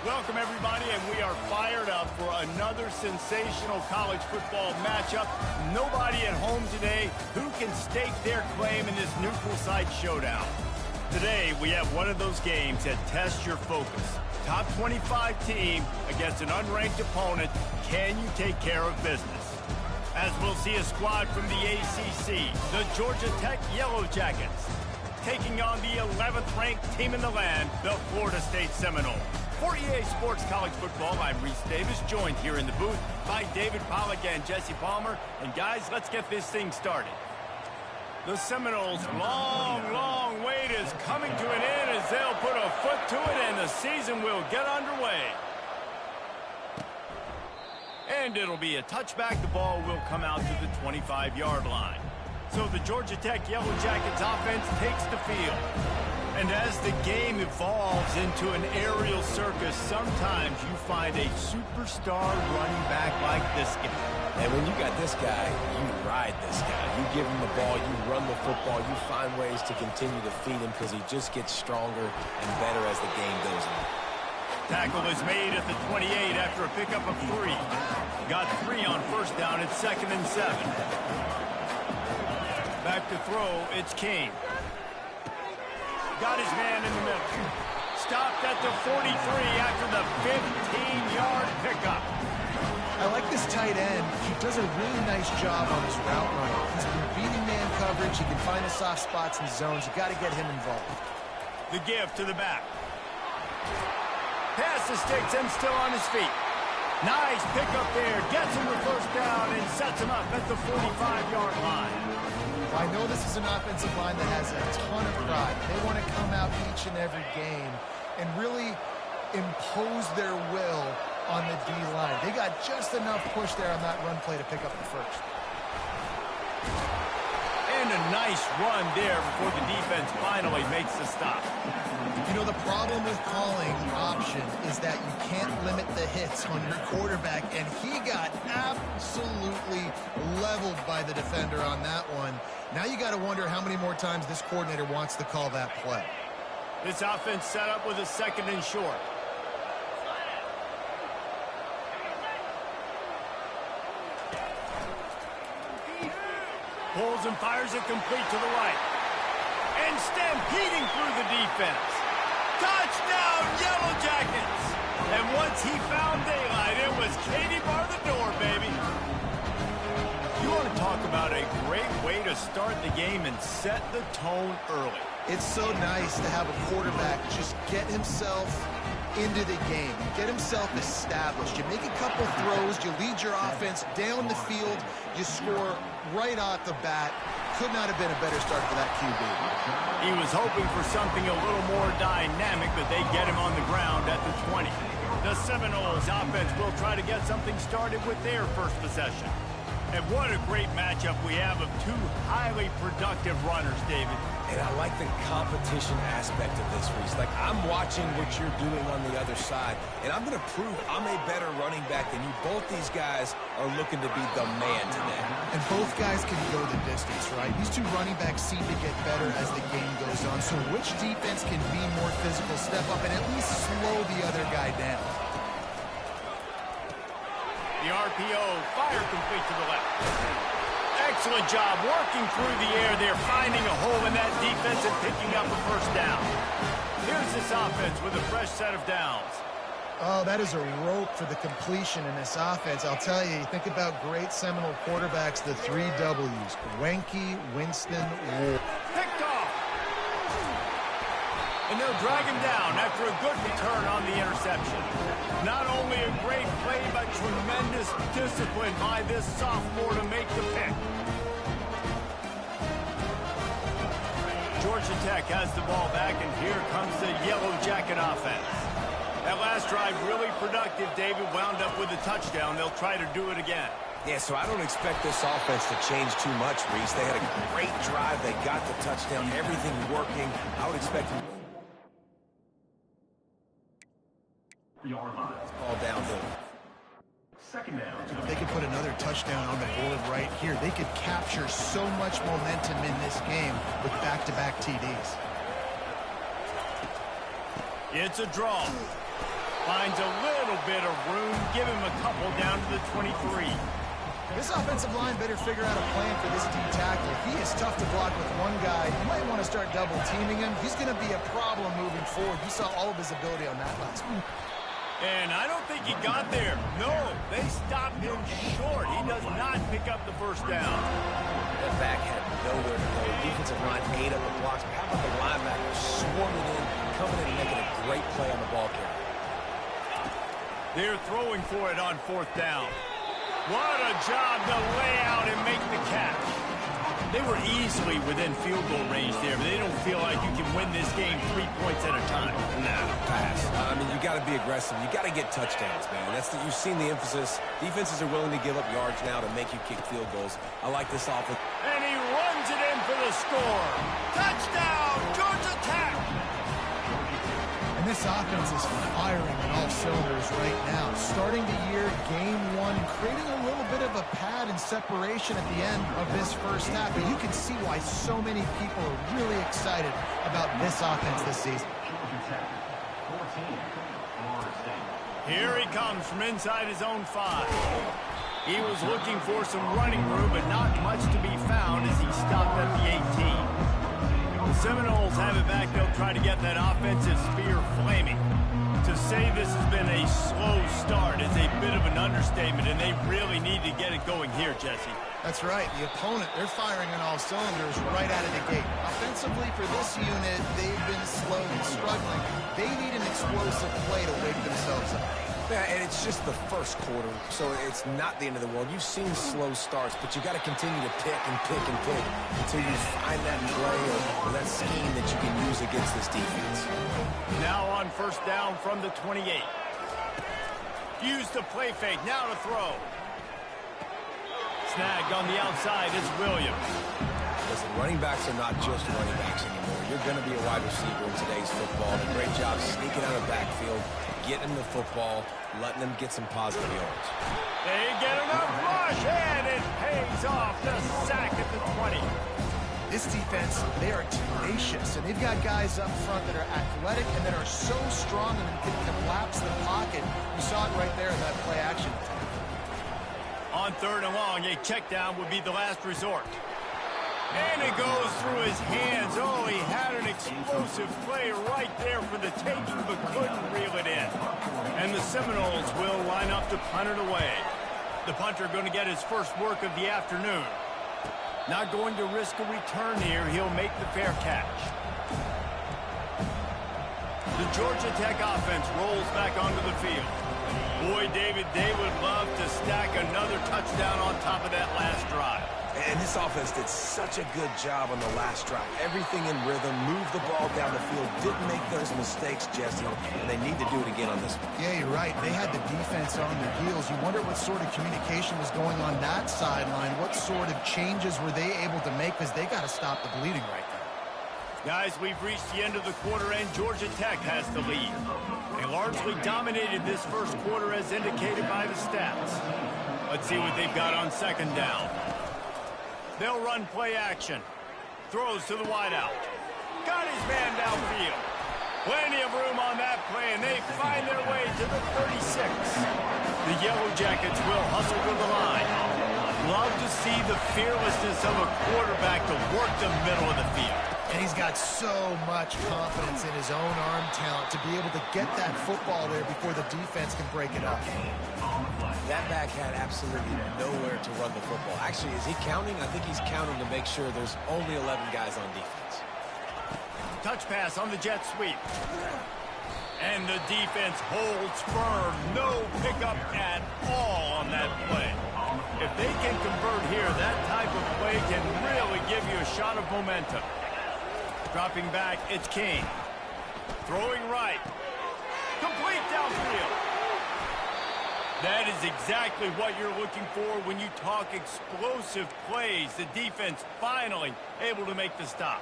Welcome, everybody, and we are fired up for another sensational college football matchup. Nobody at home today who can stake their claim in this neutral site showdown. Today, we have one of those games that tests your focus. Top 25 team against an unranked opponent. Can you take care of business? As we'll see a squad from the ACC, the Georgia Tech Yellow Jackets, taking on the 11th ranked team in the land, the Florida State Seminoles. For EA Sports College Football, I'm Reese Davis, joined here in the booth by David Pollack and Jesse Palmer. And guys, let's get this thing started. The Seminoles' long wait is coming to an end as they'll put a foot to it and the season will get underway. And it'll be a touchback. The ball will come out to the 25-yard line. So the Georgia Tech Yellow Jackets offense takes the field. And as the game evolves into an aerial circus, sometimes you find a superstar running back like this guy. And when you got this guy, you ride this guy. You give him the ball, you run the football, you find ways to continue to feed him because he just gets stronger and better as the game goes on. Tackle is made at the 28 after a pickup of 3. Got 3 on first down. It's 2nd and 7. Back to throw, it's King. Got his man in the middle. Stopped at the 43 after the 15-yard pickup. I like this tight end. He does a really nice job on his route running. He's been beating man coverage. He can find the soft spots and zones. You got to get him involved. The give to the back. Pass the sticks and still on his feet. Nice pickup there. Gets him the first down and sets him up at the 45-yard line. I know this is an offensive line that has a ton of pride. They want to come out each and every game and really impose their will on the D-line. They got just enough push there on that run play to pick up the first. And a nice run there before the defense finally makes the stop. You know, the problem with calling option is that you can't limit the hits on your quarterback, and he got absolutely leveled by the defender on that one. Now you got to wonder how many more times this coordinator wants to call that play. This offense set up with a 2nd and short. Pulls and fires it complete to the right. And stampeding through the defense. Touchdown, Yellow Jackets! And once he found daylight, it was Katie bar the door, baby. You want to talk about a great way to start the game and set the tone early. It's so nice to have a quarterback just get himself into the game, get himself established. You make a couple throws, you lead your offense down the field, you score right off the bat. Could not have been a better start for that QB. He was hoping for something a little more dynamic, but they get him on the ground at the 20. The Seminoles offense will try to get something started with their first possession. And what a great matchup we have of 2 highly productive runners, David. And I like the competition aspect of this, Reese. Like, I'm watching what you're doing on the other side, and I'm going to prove I'm a better running back than you. Both these guys are looking to be the man today. And both guys can go the distance, right? These 2 running backs seem to get better as the game goes on. So which defense can be more physical, step up, and at least slow the other guy down? The RPO fire complete to the left. Excellent job working through the air there, finding a hole in that defense and picking up a first down. Here's this offense with a fresh set of downs. Oh, that is a rope for the completion in this offense. I'll tell you, you think about great Seminole quarterbacks, the 3 W's. Wenke, Winston, Wolf. Picked off. And they'll drag him down after a good return on the interception. Not only a great play, but tremendous discipline by this sophomore to make the pick. Georgia Tech has the ball back, and here comes the Yellow Jacket offense. That last drive really productive. David wound up with a touchdown. They'll try to do it again. Yeah, so I don't expect this offense to change too much, Reese. They had a great drive. They got the touchdown. Everything working. I would expect them. All downhill. Second down. If they could put another touchdown on the board right here, they could capture so much momentum in this game with back-to-back TDs. It's a draw. Finds a little bit of room. Give him a couple down to the 23. This offensive line better figure out a plan for this D tackle. He is tough to block with one guy. You might want to start double teaming him. He's going to be a problem moving forward. You saw all of his ability on that last one. And I don't think he got there. No, they stopped him short. He does not pick up the first down. That back had nowhere to go. Defensive line ate up the blocks. How about the linebacker swarming in, coming in and making a great play on the ball carrier? They're throwing for it on fourth down. What a job to lay out and make the catch. They were easily within field goal range there, but they don't feel like you can win this game 3 points at a time. Nah, pass. I mean, you got to be aggressive. You got to get touchdowns, man. You've seen the emphasis. Defenses are willing to give up yards now to make you kick field goals. I like this offense. And he runs it in for the score. Touchdown, Georgia Tech. And this offense is firing on all cylinders right now. Starting the year, game one, creating a little bit of a pad and separation at the end of this first half. But you can see why so many people are really excited about this offense this season. Here he comes from inside his own 5. He was looking for some running room, but not much to be found as he stopped at the 18. The Seminoles have it back. They'll try to get that offensive spear flaming. To say this has been a slow start is a bit of an understatement, and they really need to get it going here, Jesse. That's right. The opponent, they're firing on all cylinders right out of the gate. Offensively for this unit, they've been slow and struggling. They need an explosive play to wake themselves up. Yeah, and it's just the first quarter, so it's not the end of the world. You've seen slow starts, but you got to continue to pick and pick and pick until you find that play or that scheme that you can use against this defense. Now on first down from the 28. Use the play fake, now to throw. Snagged on the outside is Williams. Listen, running backs are not just running backs anymore. You're going to be a wide receiver in today's football. And a great job sneaking out of the backfield, getting the football, letting them get some positive yards. They get enough rush, and it pays off. The sack at the 20. This defense, they are tenacious, and they've got guys up front that are athletic and that are so strong and can collapse the pocket. You saw it right there in that play action. On third and long, a check down would be the last resort. And it goes through his hands. Oh, he had an explosive play right there for the taking, but couldn't reel it in. And the Seminoles will line up to punt it away. The punter going to get his first work of the afternoon. Not going to risk a return here. He'll make the fair catch. The Georgia Tech offense rolls back onto the field. Boy, David, they would love to stack another touchdown on top of that last drive. And this offense did such a good job on the last drive. Everything in rhythm, moved the ball down the field, didn't make those mistakes, Jesse, and they need to do it again on this one. Yeah, you're right. They had the defense on their heels. You wonder what sort of communication was going on that sideline. What sort of changes were they able to make, because they got to stop the bleeding right now. Guys, we've reached the end of the quarter, and Georgia Tech has the lead. They largely dominated this first quarter as indicated by the stats. Let's see what they've got on second down. They'll run play action. Throws to the wideout. Got his man downfield. Plenty of room on that play, and they find their way to the 36. The Yellow Jackets will hustle to the line. Love to see the fearlessness of a quarterback to work the middle of the field. And he's got so much confidence in his own arm talent to be able to get that football there before the defense can break it up. That back had absolutely nowhere to run the football. Actually, is he counting? I think he's counting to make sure there's only 11 guys on defense. Touch pass on the jet sweep. And the defense holds firm. No pickup at all on that play. If they can convert here, that type of play can really give you a shot of momentum. Dropping back, it's King. Throwing right. Complete downfield. That is exactly what you're looking for when you talk explosive plays. The defense finally able to make the stop.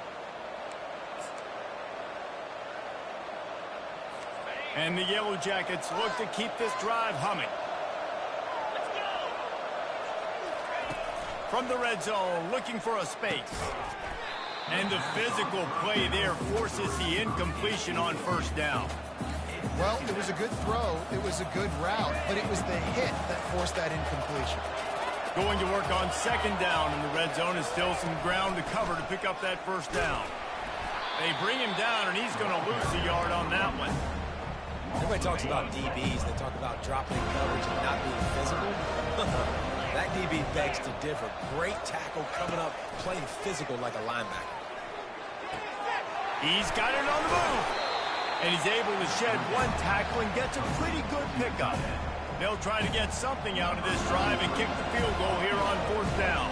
And the Yellow Jackets look to keep this drive humming. From the red zone, looking for a space. And the physical play there forces the incompletion on first down. Well, it was a good throw, it was a good route, but it was the hit that forced that incompletion. Going to work on second down, and the red zone is still some ground to cover to pick up that first down. They bring him down, and he's going to lose a yard on that one. Everybody talks about DBs. They talk about dropping coverage and not being physical. That DB begs to differ. Great tackle coming up, playing physical like a linebacker. He's got it on the move. And he's able to shed one tackle and gets a pretty good pickup. They'll try to get something out of this drive and kick the field goal here on fourth down.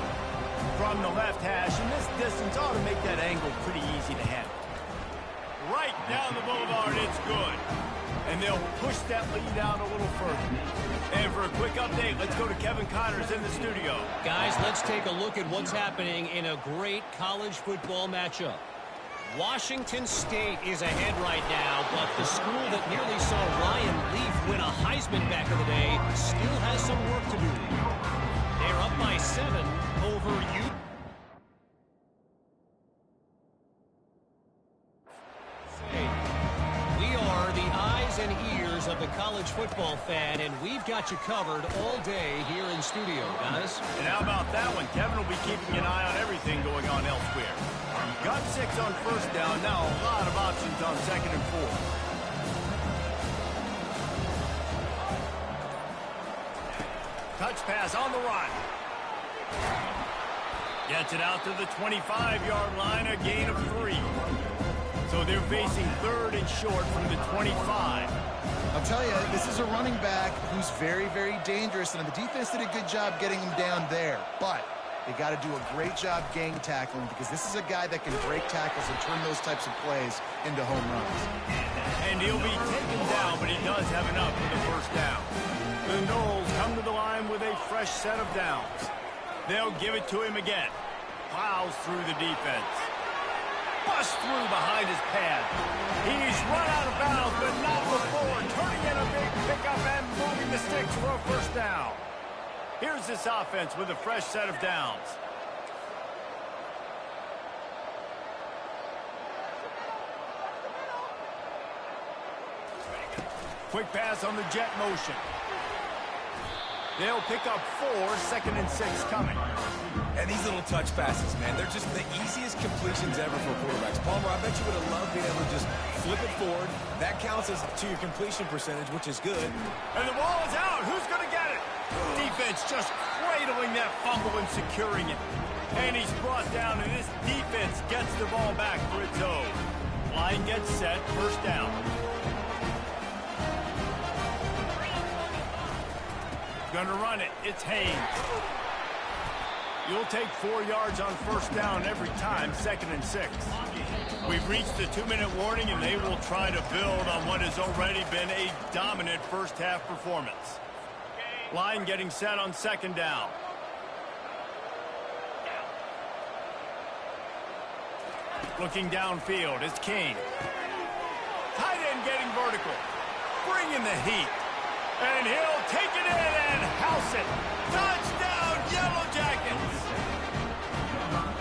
From the left hash, and this distance ought to make that angle pretty easy to handle. Right down the boulevard, it's good. And they'll push that lead out a little further. And for a quick update, let's go to Kevin Connors in the studio. Guys, let's take a look at what's happening in a great college football matchup. Washington State is ahead right now, but the school that nearly saw Ryan Leaf win a Heisman back in the day still has some work to do. They're up by 7 over Utah. We are the eyes and ears of the college football fan, and we've got you covered all day here in studio, guys. And how about that one? Kevin will be keeping an eye on everything going on elsewhere. Got 6 on first down. Now a lot of options on second and 4. Touch pass on the run. Gets it out to the 25-yard line, a gain of 3. So they're facing third and short from the 25. I'll tell you, this is a running back who's very, very dangerous, and the defense did a good job getting him down there. But they got to do a great job gang tackling, because this is a guy that can break tackles and turn those types of plays into home runs. And he'll be taken down, but he does have enough for the first down. The Noles come to the line with a fresh set of downs. They'll give it to him again. Plows through the defense. Busts through behind his pad. He's run out of bounds, but not before. Turning in a big pickup and moving the sticks for a first down. Here's this offense with a fresh set of downs. Quick pass on the jet motion. They'll pick up 4, second and 6 coming. And these little touch passes, man, they're just the easiest completions ever for quarterbacks. Palmer, I bet you would have loved being able to just flip it forward. That counts as to your completion percentage, which is good. And the ball is out. Who's going to get it? Defense just cradling that fumble and securing it. And he's brought down, and this defense gets the ball back for its own. Line gets set, first down. Gonna run it. It's Haynes. You'll take 4 yards on first down every time, second and 6. We've reached the 2-minute warning, and they will try to build on what has already been a dominant first-half performance. Line getting set on second down. Looking downfield, it's King. Tight end getting vertical. Bringing the heat. And he'll take it in and house it. Touchdown, Yellow Jackets!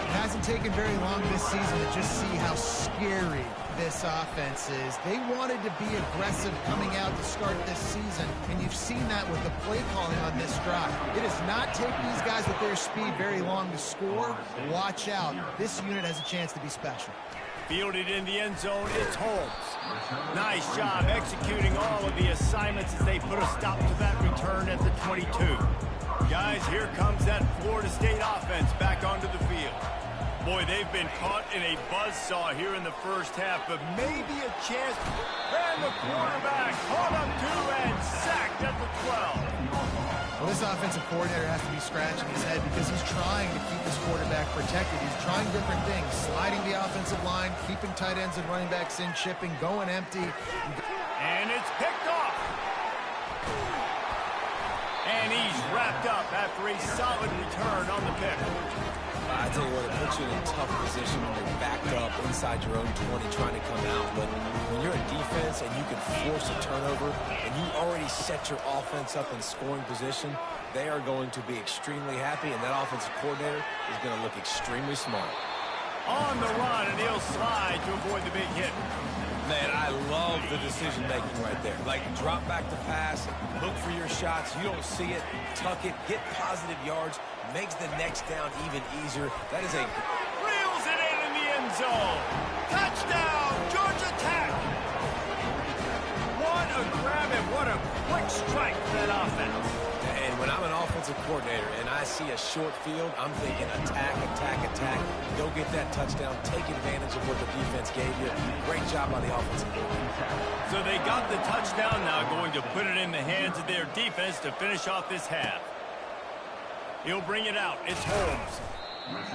It hasn't taken very long this season to just see how scary this offense is. They wanted to be aggressive coming out to start this season, and you've seen that with the play calling on this drive. It does not take these guys with their speed very long to score. Watch out. This unit has a chance to be special. Fielded in the end zone, it's Holmes. Nice job executing all of the assignments as they put a stop to that return at the 22. Guys, here comes that Florida State offense back onto the field. Boy, they've been caught in a buzzsaw here in the first half, but maybe a chance. And the quarterback caught up to and sacked at the 12. Well, this offensive coordinator has to be scratching his head because he's trying to keep his quarterback protected. He's trying different things, sliding the offensive line, keeping tight ends and running backs in, chipping, going empty. And it's picked off. And he's wrapped up after a solid return on the pick. I tell you what, it puts you in a tough position when you're backed up inside your own 20 trying to come out. But when you're a defense and you can force a turnover and you already set your offense up in scoring position, they are going to be extremely happy, and that offensive coordinator is going to look extremely smart. On the run, and he'll slide to avoid the big hit. Man, I love the decision-making right there. Like, drop back to pass, look for your shots. You don't see it, tuck it, get positive yards, makes the next down even easier. That is a... Reels it in the end zone. Touchdown, Georgia Tech. What a grab and what a quick strike for that offense. And when I'm an offensive coordinator and I see a short field, I'm thinking attack, attack, attack. Go get that touchdown. Take advantage of what the defense gave you. Great job by the offensive coordinator. So they got the touchdown, now going to put it in the hands of their defense to finish off this half. He'll bring it out. It's Holmes.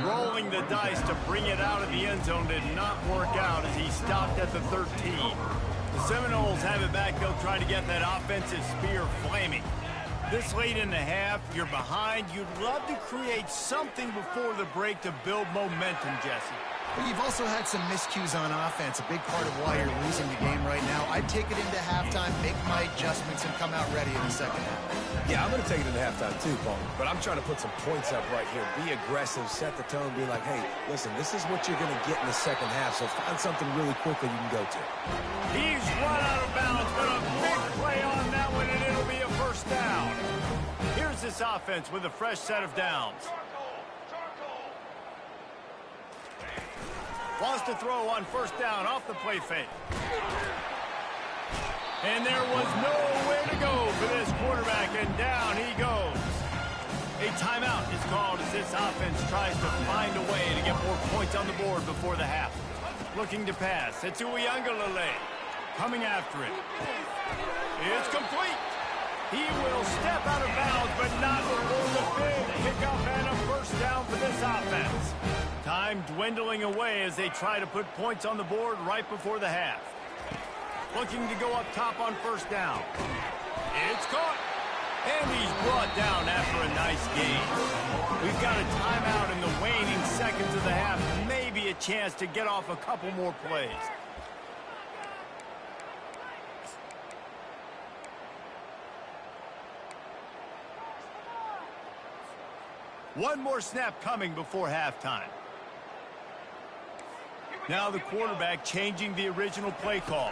Rolling the dice to bring it out of the end zone did not work out as he stopped at the 13. The Seminoles have it back. They'll try to get that offensive spear flaming. This late in the half, you're behind. You'd love to create something before the break to build momentum, Jesse. But you've also had some miscues on offense, a big part of why you're losing the game right now. I'd take it into halftime, make my adjustments, and come out ready in the second half. Yeah, I'm going to take it into halftime too, Paul. But I'm trying to put some points up right here. Be aggressive, set the tone, be like, hey, listen, this is what you're going to get in the second half, so find something really quickly you can go to. He's run out of bounds, but a big play on that one, and it'll be a first down. Here's this offense with a fresh set of downs. Wants to throw on first down off the play fake. And there was nowhere to go for this quarterback, and down he goes. A timeout is called as this offense tries to find a way to get more points on the board before the half. Looking to pass. It's Uiagalelei coming after it. It's complete. He will step out of bounds, but not before the big pickup and a first down for this offense. Time dwindling away as they try to put points on the board right before the half. Looking to go up top on first down. It's caught. And he's brought down after a nice gain. We've got a timeout in the waning seconds of the half. Maybe a chance to get off a couple more plays. One more snap coming before halftime. Now the quarterback changing the original play call.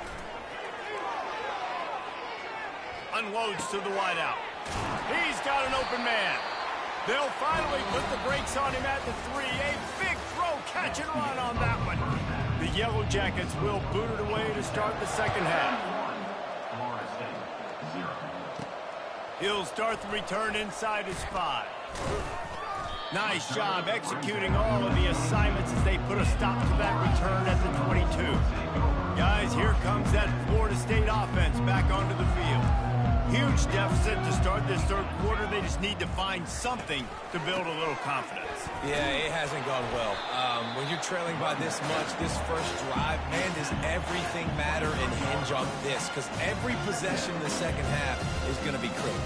Unloads to the wideout. He's got an open man. They'll finally put the brakes on him at the 3. A big throw, catch and run on that one. The Yellow Jackets will boot it away to start the second half. He'll start the return inside his 5. Nice job executing all of the assignments as they put a stop to that return at the 22. Guys, here comes that Florida State offense back onto the field. Huge deficit to start this third quarter. They just need to find something to build a little confidence. Yeah, it hasn't gone well. When you're trailing by this much, this first drive, man, does everything matter and hinge on this? Because every possession in the second half is going to be critical.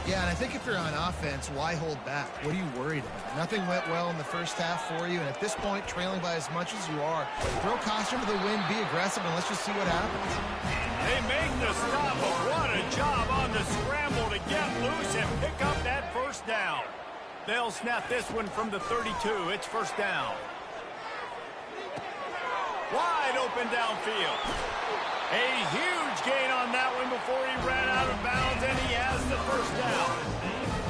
Yeah, and I think if you're on offense, why hold back? What are you worried about? Nothing went well in the first half for you, and at this point, trailing by as much as you are, throw caution to the wind, be aggressive, and let's just see what happens. They make the stop, but what a job on the scramble to get loose and pick up that first down. They'll snap this one from the 32. It's first down. Wide open downfield. A huge gain on that one before he ran out of bounds, and he has the first down.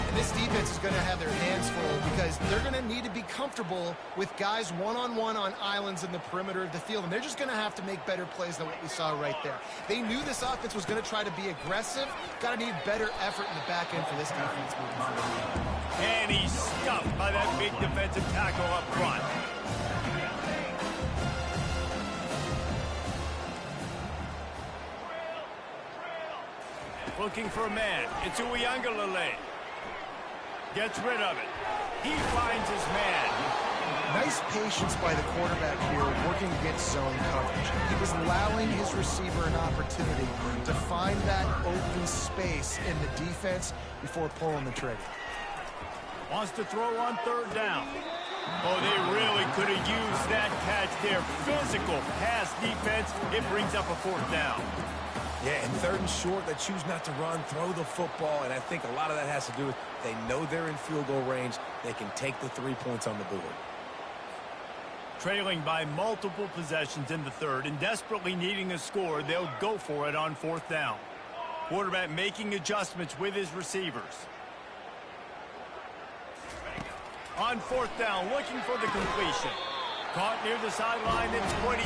And this defense is going to have their hands full because they're going to need to be comfortable with guys one-on-one on islands in the perimeter of the field, and they're just going to have to make better plays than what we saw right there. They knew this offense was going to try to be aggressive. Got to need better effort in the back end for this defense moving forward. And he's stuffed by that big defensive tackle up front. Looking for a man. It's Uiagalelei. Gets rid of it. He finds his man. Nice patience by the quarterback here, working against zone coverage. He was allowing his receiver an opportunity to find that open space in the defense before pulling the trigger. Wants to throw on third down. Oh, they really could have used that catch there. Physical pass defense. It brings up a fourth down. Yeah, and third and short, they choose not to run, throw the football, and I think a lot of that has to do with they know they're in field goal range. They can take the 3 points on the board. Trailing by multiple possessions in the third and desperately needing a score, they'll go for it on fourth down. Quarterback making adjustments with his receivers. On fourth down, looking for the completion. Caught near the sideline at 28.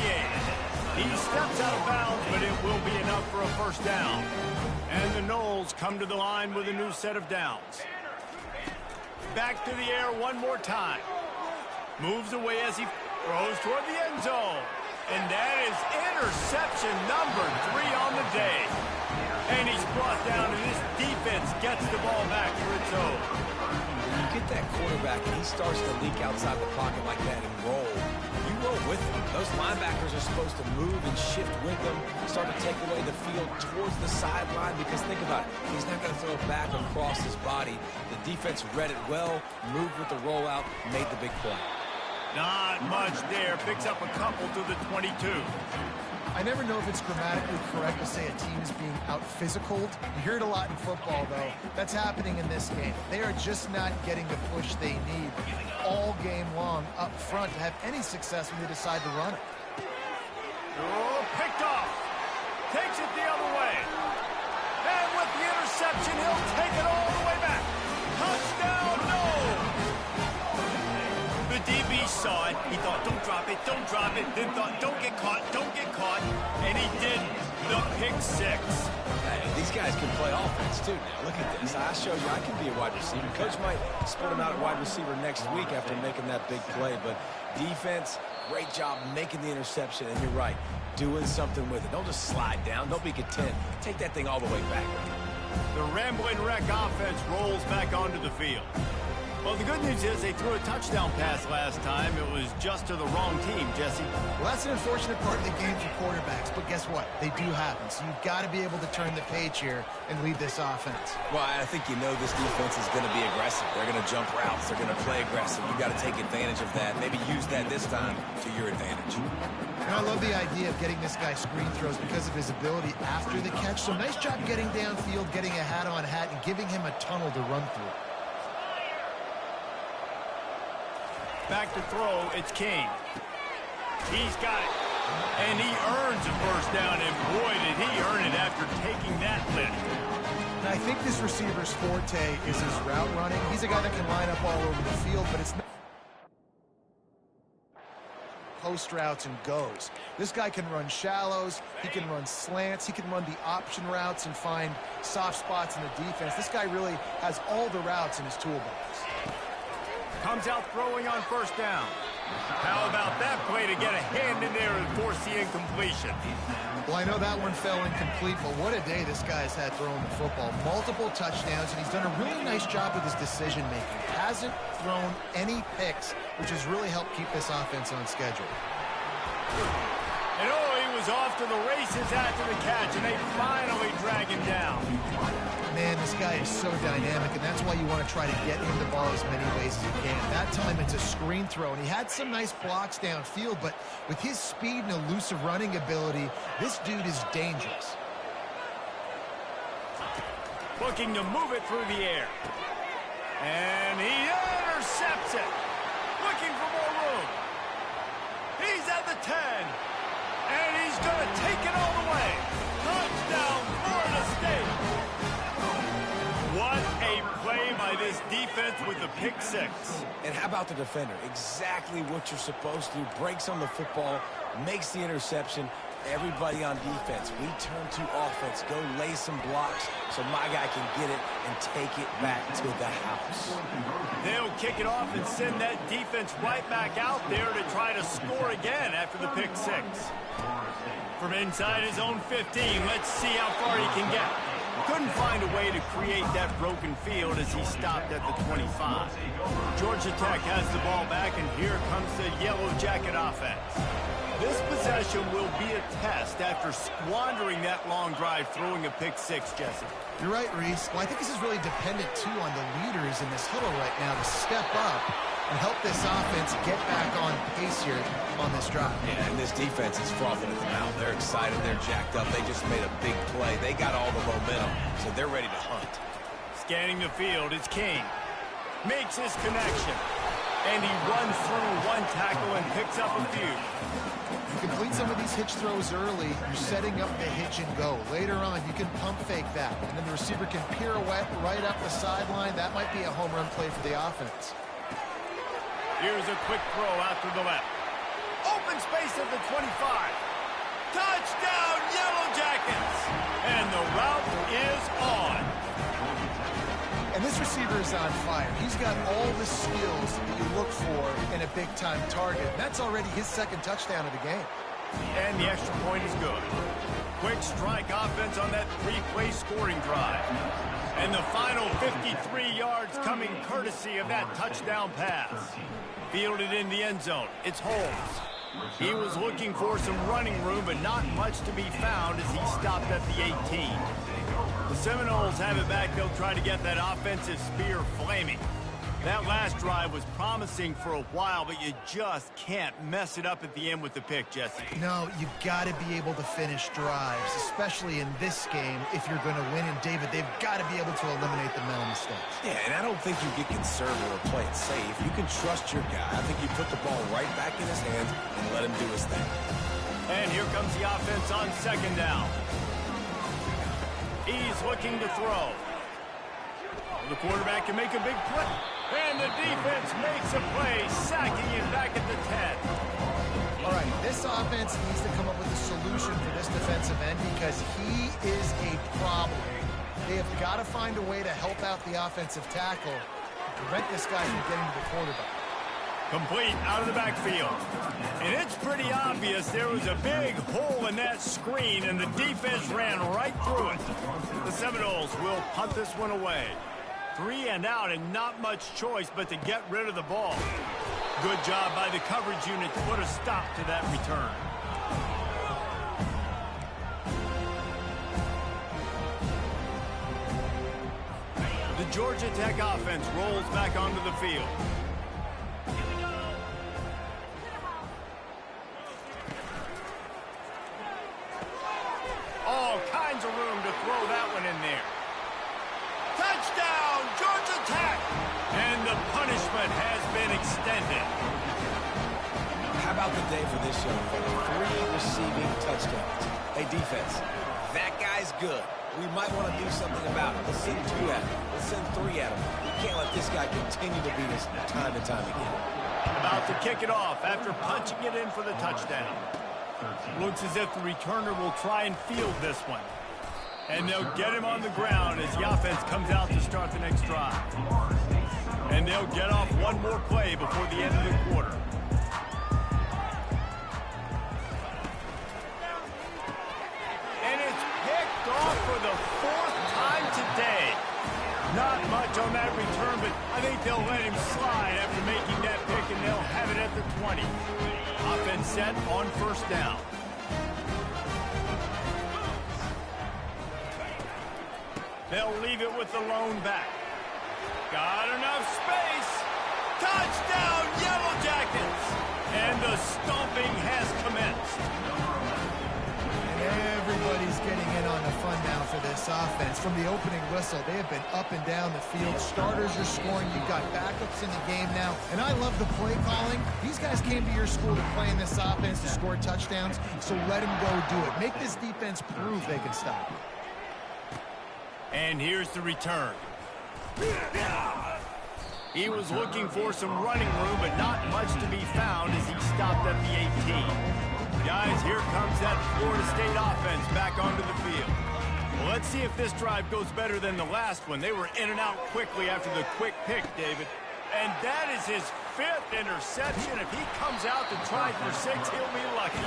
He steps out of bounds, but it will be enough for a first down. And the Noles come to the line with a new set of downs. Back to the air one more time. Moves away as he throws toward the end zone. And that is interception number 3 on the day. And he's brought down, and this defense gets the ball back for its own. When you get that quarterback and he starts to leak outside the pocket like that and roll, you roll with him. Those linebackers are supposed to move and shift with them, start to take away the field towards the sideline, because think about it, he's not going to throw it back across his body. The defense read it well, moved with the rollout, made the big play. Not much there. Picks up a couple to the 22. I never know if it's grammatically correct to say a team is being out-physicaled. You hear it a lot in football, though. That's happening in this game. They are just not getting the push they need all game long up front to have any success when they decide to run it. Oh, picked off. Takes it the other way. And with the interception, he'll take it all the way back. Touchdown, no! The DB saw it. He thought, don't drop it, don't drop it. Then thought, don't get caught, don't get caught. And he didn't. The pick six. Hey, these guys can play offense, too, now. Look at this. I showed you I can be a wide receiver. Coach might split him out at wide receiver next week after making that big play. But defense, great job making the interception. And you're right, doing something with it. Don't just slide down. Don't be content. Take that thing all the way back. The Rambling Wreck offense rolls back onto the field. Well, the good news is they threw a touchdown pass last time. It was just to the wrong team, Jesse. Well, that's an unfortunate part of the game for quarterbacks, but guess what? They do happen, so you've got to be able to turn the page here and lead this offense. Well, I think you know this defense is going to be aggressive. They're going to jump routes. They're going to play aggressive. You've got to take advantage of that. Maybe use that this time to your advantage. And I love the idea of getting this guy screen throws because of his ability after the catch. So nice job getting downfield, getting a hat-on-hat, and giving him a tunnel to run through. Back to throw, it's King. He's got it. And he earns a first down, and boy, did he earn it after taking that lift. And I think this receiver's forte is his route running. He's a guy that can line up all over the field, but it's not post routes and goes. This guy can run shallows, he can run slants, he can run the option routes and find soft spots in the defense. This guy really has all the routes in his toolbox. Comes out throwing on first down. How about that play to get a hand in there and force the incompletion? Well, I know that one fell incomplete, but what a day this guy's had throwing the football. Multiple touchdowns, and he's done a really nice job with his decision-making. Hasn't thrown any picks, which has really helped keep this offense on schedule. And oh, he was off to the races after the catch, and they finally drag him down. Man, this guy is so dynamic, and that's why you want to try to get him the ball as many ways as you can. That time, it's a screen throw, and he had some nice blocks downfield, but with his speed and elusive running ability, this dude is dangerous. Looking to move it through the air. And he intercepts it. Looking for more room. He's at the 10. And he's going to take it all the way. Touchdown, Florida State. What a play by this defense with the pick six. And how about the defender? Exactly what you're supposed to do. Breaks on the football, makes the interception. Everybody on defense, we turn to offense. Go lay some blocks so my guy can get it and take it back to the house. They'll kick it off and send that defense right back out there to try to score again after the pick six. From inside his own 15, let's see how far he can get. Couldn't find a way to create that broken field as he stopped at the 25. Georgia Tech has the ball back, and here comes the Yellow Jacket offense. This possession will be a test after squandering that long drive throwing a pick six, Jesse. You're right, Reese. Well, I think this is really dependent, too, on the leaders in this huddle right now to step up and help this offense get back on pace here on this drive. Yeah, and this defense is frothing at the mouth. They're excited. They're jacked up. They just made a big play. They got all the momentum, so they're ready to hunt. Scanning the field, it's King. Makes his connection. And he runs through one tackle and picks up a few. You complete some of these hitch throws early, you're setting up the hitch and go. Later on, you can pump fake that, and then the receiver can pirouette right up the sideline. That might be a home run play for the offense. Here's a quick throw out to the left. Open space at the 25. Touchdown, Yellow Jackets! And the route is on. And this receiver is on fire. He's got all the skills that you look for in a big-time target. That's already his second touchdown of the game. And the extra point is good. Quick strike offense on that three-play scoring drive. And the final 53 yards coming courtesy of that touchdown pass. Fielded in the end zone. It's Holmes. He was looking for some running room, but not much to be found as he stopped at the 18. The Seminoles have it back. They'll try to get that offensive spear flaming. That last drive was promising for a while, but you just can't mess it up at the end with the pick, Jesse. No, you got to be able to finish drives, especially in this game if you're going to win. And, David, they've got to be able to eliminate the mental mistakes. Yeah, and I don't think you get conservative or play it safe. You can trust your guy. I think you put the ball right back in his hands and let him do his thing. And here comes the offense on second down. He's looking to throw. The quarterback can make a big play. And the defense makes a play, sacking him back at the 10. All right, this offense needs to come up with a solution for this defensive end because he is a problem. They have got to find a way to help out the offensive tackle and prevent this guy from getting to the quarterback. Complete out of the backfield. And it's pretty obvious there was a big hole in that screen, and the defense ran right through it. The Seminoles will punt this one away. 3 and out, and not much choice but to get rid of the ball. Good job by the coverage unit to put a stop to that return. The Georgia Tech offense rolls back onto the field. All kinds of room to throw that one in there. Touchdown, Georgia Tech! And the punishment has been extended. How about the day for this young fella? 3 receiving touchdowns. Hey, defense, that guy's good. We might want to do something about it. Let's send 2 at him. Let's send 3 at him. We can't let this guy continue to beat us time and time again. About to kick it off after punching it in for the touchdown. Looks as if the returner will try and field this one. And they'll get him on the ground as the offense comes out to start the next drive. And they'll get off one more play before the end of the quarter. And it's picked off for the 4th time today. Not much on that return, but I think they'll let him slide after making that pick, and they'll have it at the 20. Offense set on first down. They'll leave it with the lone back. Got enough space. Touchdown, Yellow Jackets! And the stomping has commenced. And everybody's getting in on the fun now for this offense. From the opening whistle, they have been up and down the field. Starters are scoring. You've got backups in the game now. And I love the play calling. These guys came to your school to play in this offense to score touchdowns, so let them go do it. Make this defense prove they can stop. And here's the return. He was looking for some running room, but not much to be found as he stopped at the 18. Guys, here comes that Florida State offense back onto the field. Well, let's see if this drive goes better than the last one. They were in and out quickly after the quick pick, David. And that is his 5th interception. If he comes out to try for 6, he'll be lucky.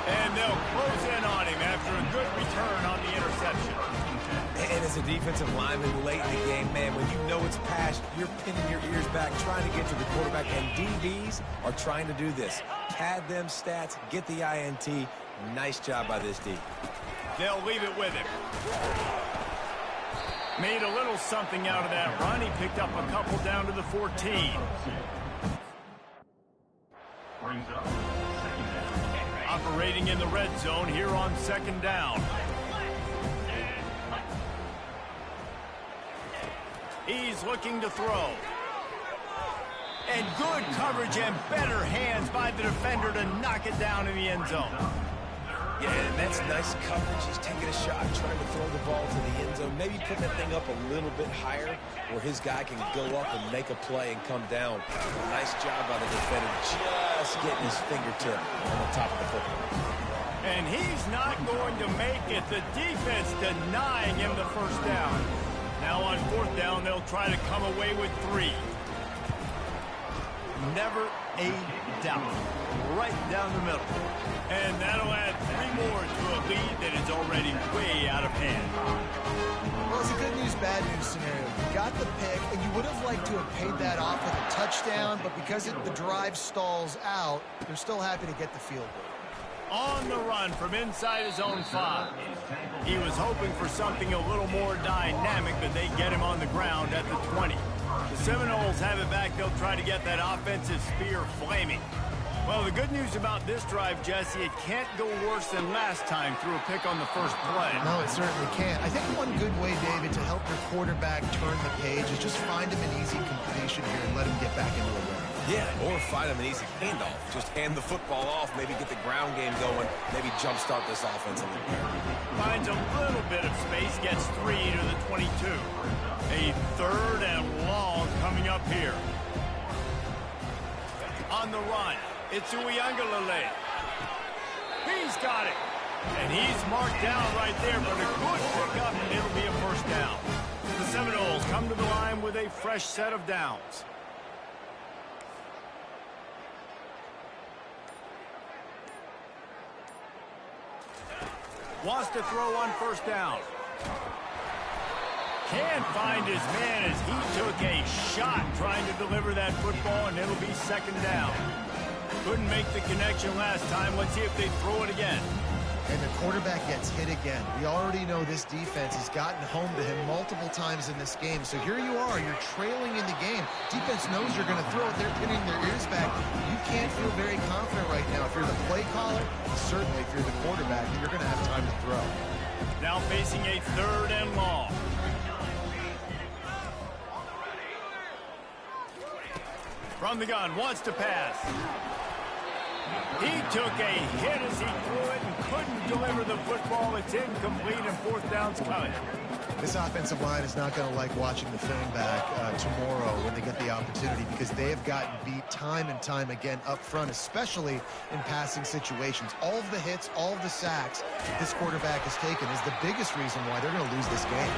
And they'll close in on him after a good return on the interception. And as a defensive lineman late in the game, man, when you know it's past, you're pinning your ears back, trying to get to the quarterback, and DBs are trying to do this. Pad them stats, get the INT. Nice job by this D. They'll leave it with him. Made a little something out of that run. He picked up a couple down to the 14. Operating in the red zone here on second down. He's looking to throw. And good coverage and better hands by the defender to knock it down in the end zone. Yeah, and that's nice coverage. He's taking a shot, trying to throw the ball to the end zone. Maybe put that thing up a little bit higher where his guy can go up and make a play and come down. Nice job by the defender, just getting his fingertip on the top of the football. And he's not going to make it. The defense denying him the first down. Now on fourth down, they'll try to come away with 3. Never a doubt. Right down the middle. And that'll add 3 more to a lead that is already way out of hand. Well, it's a good news, bad news scenario. You got the pick, and you would have liked to have paid that off with a touchdown, but because the drive stalls out, they're still happy to get the field goal. On the run from inside his own 5. He was hoping for something a little more dynamic, but they get him on the ground at the 20. The Seminoles have it back. They'll try to get that offensive spear flaming. Well, the good news about this drive, Jesse, it can't go worse than last time through a pick on the first play. No, it certainly can't. I think one good way, David, to help your quarterback turn the page is just find him an easy completion here and let him get back into a run. Yeah, or find him an easy handoff. Just hand the football off, maybe get the ground game going, maybe jumpstart this offense a little bit. Finds a little bit of space, gets 3 to the 22. A 3rd and long coming up here. On the run, it's Uiagalelei. He's got it. And he's marked down right there, but a good pickup, and it'll be a first down. The Seminoles come to the line with a fresh set of downs. Wants to throw on first down. Can't find his man as he took a shot trying to deliver that football, and it'll be second down. Couldn't make the connection last time. Let's see if they throw it again. And the quarterback gets hit again. We already know this defense has gotten home to him multiple times in this game. So here you are, you're trailing in the game. Defense knows you're going to throw it. They're pinning their ears back. You can't feel very confident right now. If you're the play caller, certainly if you're the quarterback, you're going to have time to throw. Now facing a 3rd and long. From the gun, wants to pass. He took a hit as he threw it and couldn't deliver the football. It's incomplete, and fourth down's coming. This offensive line is not going to like watching the film back tomorrow when they get the opportunity, because they have gotten beat time and time again up front, especially in passing situations. All of the hits, all of the sacks this quarterback has taken is the biggest reason why they're going to lose this game.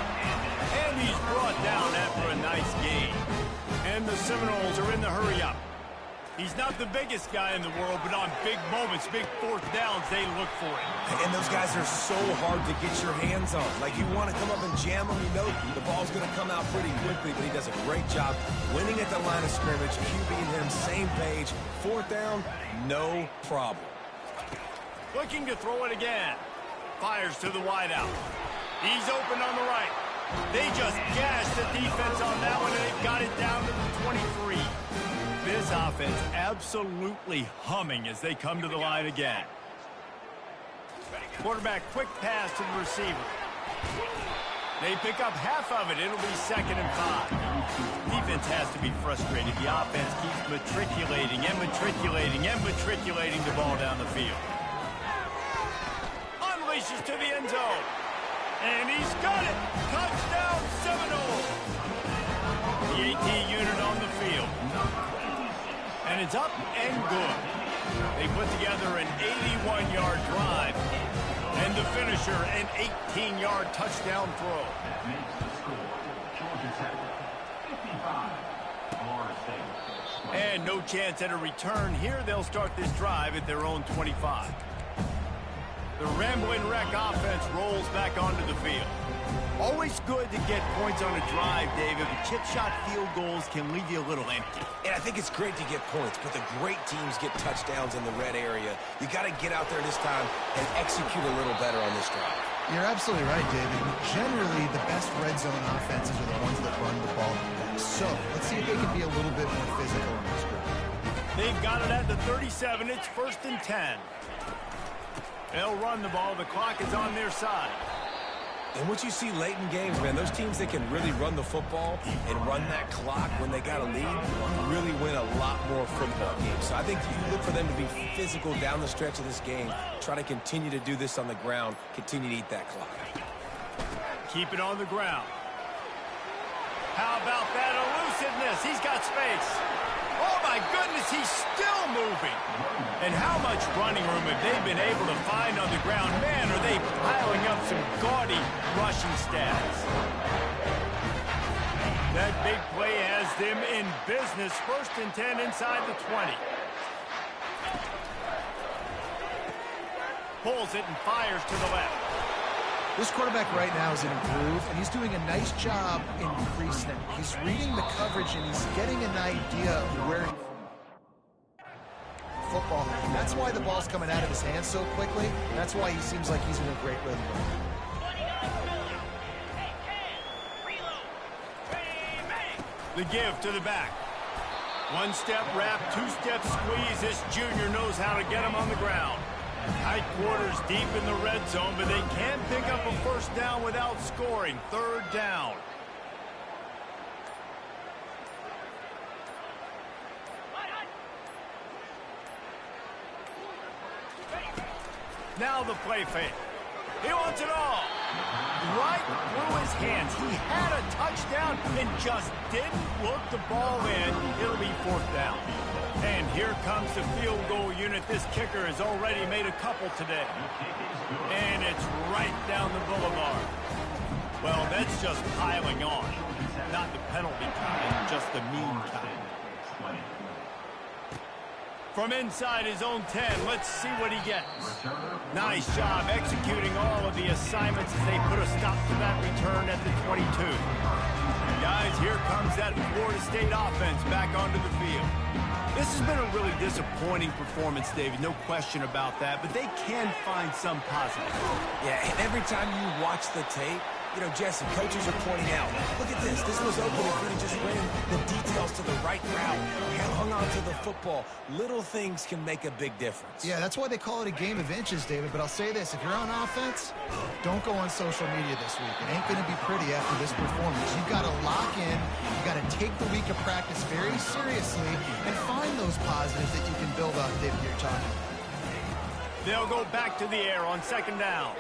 And he's brought down after a nice game. And the Seminoles are in the hurry-up. He's not the biggest guy in the world, but on big moments, big fourth downs, they look for it. And those guys are so hard to get your hands on. Like, you want to come up and jam him, you know the ball's going to come out pretty quickly, but he does a great job winning at the line of scrimmage, QB and him, same page. Fourth down, no problem. Looking to throw it again. Fires to the wideout. He's open on the right. They just gashed the defense on that one, and they've got it down to the 23. This offense absolutely humming as they come to the line again. Quarterback, quick pass to the receiver. They pick up half of it. It'll be 2nd and 5. Defense has to be frustrated. The offense keeps matriculating and matriculating and matriculating the ball down the field. Unleashes to the end zone. And he's got it. Touchdown, Seminoles. The AT unit on the field. And it's up and good. They put together an 81-yard drive. And the finisher, an 18-yard touchdown throw. That makes the score. Georgia Tech 55, Florida State. And no chance at a return here. They'll start this drive at their own 25. The Ramblin' Wreck offense rolls back onto the field. Always good to get points on a drive, David, but chip shot field goals can leave you a little empty. And I think it's great to get points, but the great teams get touchdowns in the red area. You got to get out there this time and execute a little better on this drive. You're absolutely right, David. Generally, the best red zone offenses are the ones that run the ball best. So let's see if they can be a little bit more physical in this drive. They've got it at the 37. It's 1st and 10. They'll run the ball. The clock is on their side. And what you see late in games, man, those teams that can really run the football and run that clock when they got a lead really win a lot more football games. So I think you look for them to be physical down the stretch of this game, try to continue to do this on the ground, continue to eat that clock. Keep it on the ground. How about that elusiveness? He's got space. Oh, my goodness, he's still moving. And how much running room have they been able to find on the ground? Man, are they piling up some gaudy rushing stats. That big play has them in business. 1st and 10 inside the 20. Pulls it and fires to the left. This quarterback right now is in a groove, and he's doing a nice job increasing it. He's reading the coverage, and he's getting an idea of where football. That's why the ball's coming out of his hands so quickly. That's why he seems like he's in a great rhythm. The give to the back. 1-step wrap, 2-step squeeze. This junior knows how to get him on the ground. Tight quarters deep in the red zone, but they can't pick up a 1st down without scoring. 3rd down. Now the play fake. He wants it all. Right through his hands. He had a touchdown and just didn't look the ball in. It'll be 4th down. And here comes the field goal unit. This kicker has already made a couple today. And it's right down the boulevard. Well, that's just piling on. Not the penalty kind, just the mean kind. From inside his own 10, let's see what he gets. Nice job executing all of the assignments as they put a stop to that return at the 22. Guys, here comes that Florida State offense back onto the field. This has been a really disappointing performance, David, no question about that, but they can find some positive. Yeah, and every time you watch the tape, you know, Jesse, coaches are pointing out, look at this. This was open if we just ran the details to the right route, hung on to the football. Little things can make a big difference. Yeah, that's why they call it a game of inches, David. But I'll say this, if you're on offense, don't go on social media this week. It ain't going to be pretty after this performance. You've got to lock in. You've got to take the week of practice very seriously and find those positives that you can build up, David, you're talking. They'll go back to the air on 2nd down.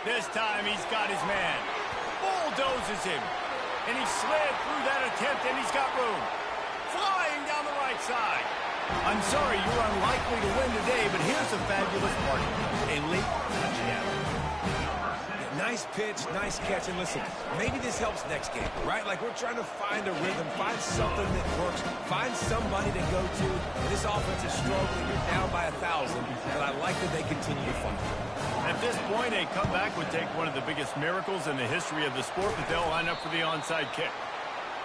This time he's got his man. Bulldozes him. And he slid through that attempt, and he's got room. Flying down the right side. I'm sorry you're unlikely to win today, but here's a fabulous part. A late touchdown. Nice pitch, nice catch, and listen, maybe this helps next game, right? Like we're trying to find a rhythm, find something that works, find somebody to go to. This offense is struggling, you're down by 1,000, but I like that they continue to fight. At this point, a comeback would take one of the biggest miracles in the history of the sport, but they'll line up for the onside kick.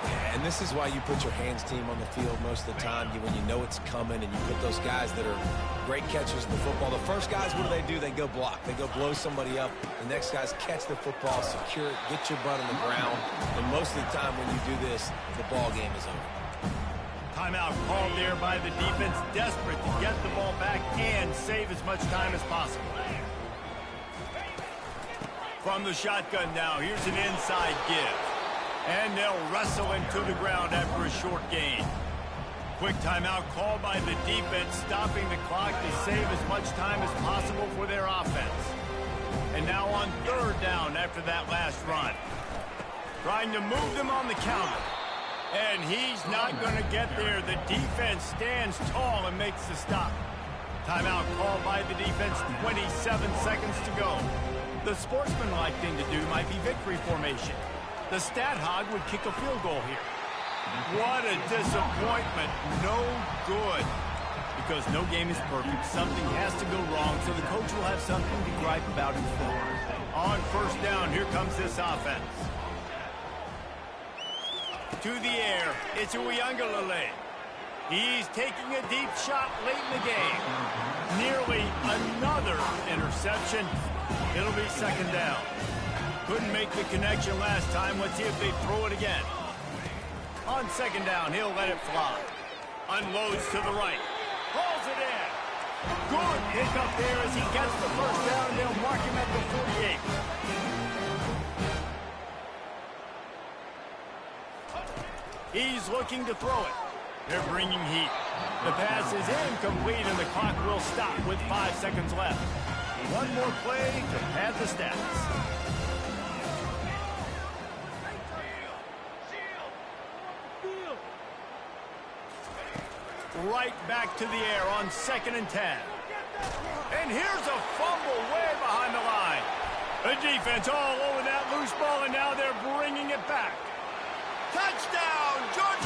Yeah, and this is why you put your hands team on the field most of the time, when you know it's coming, and you put those guys that are great catchers of the football. The first guys, what do? They go block. They go blow somebody up. The next guys catch the football, secure it, get your butt on the ground. And most of the time when you do this, the ball game is over. Timeout called there by the defense, desperate to get the ball back and save as much time as possible. From the shotgun now, here's an inside give. And they'll wrestle him to the ground after a short gain. Quick timeout called by the defense, stopping the clock to save as much time as possible for their offense. And now on 3rd down after that last run. Trying to move them on the counter. And he's not going to get there. The defense stands tall and makes the stop. Timeout called by the defense, 27 seconds to go. The sportsmanlike thing to do might be victory formation. The stat hog would kick a field goal here. What a disappointment. No good. Because no game is perfect. Something has to go wrong, so the coach will have something to gripe about in film. On 1st down, here comes this offense. To the air, it's Uyangalele. He's taking a deep shot late in the game. Nearly another interception. It'll be 2nd down. Couldn't make the connection last time. Let's see if they throw it again. On 2nd down, he'll let it fly. Unloads to the right. Pulls it in. Good pick up there as he gets the 1st down. They'll mark him at the 48. He's looking to throw it. They're bringing heat. The pass is incomplete, and the clock will stop with 5 seconds left. One more play to pad the stats. Right back to the air on 2nd and 10. And here's a fumble way behind the line. The defense all over that loose ball, and now they're bringing it back. Touchdown, Georgia!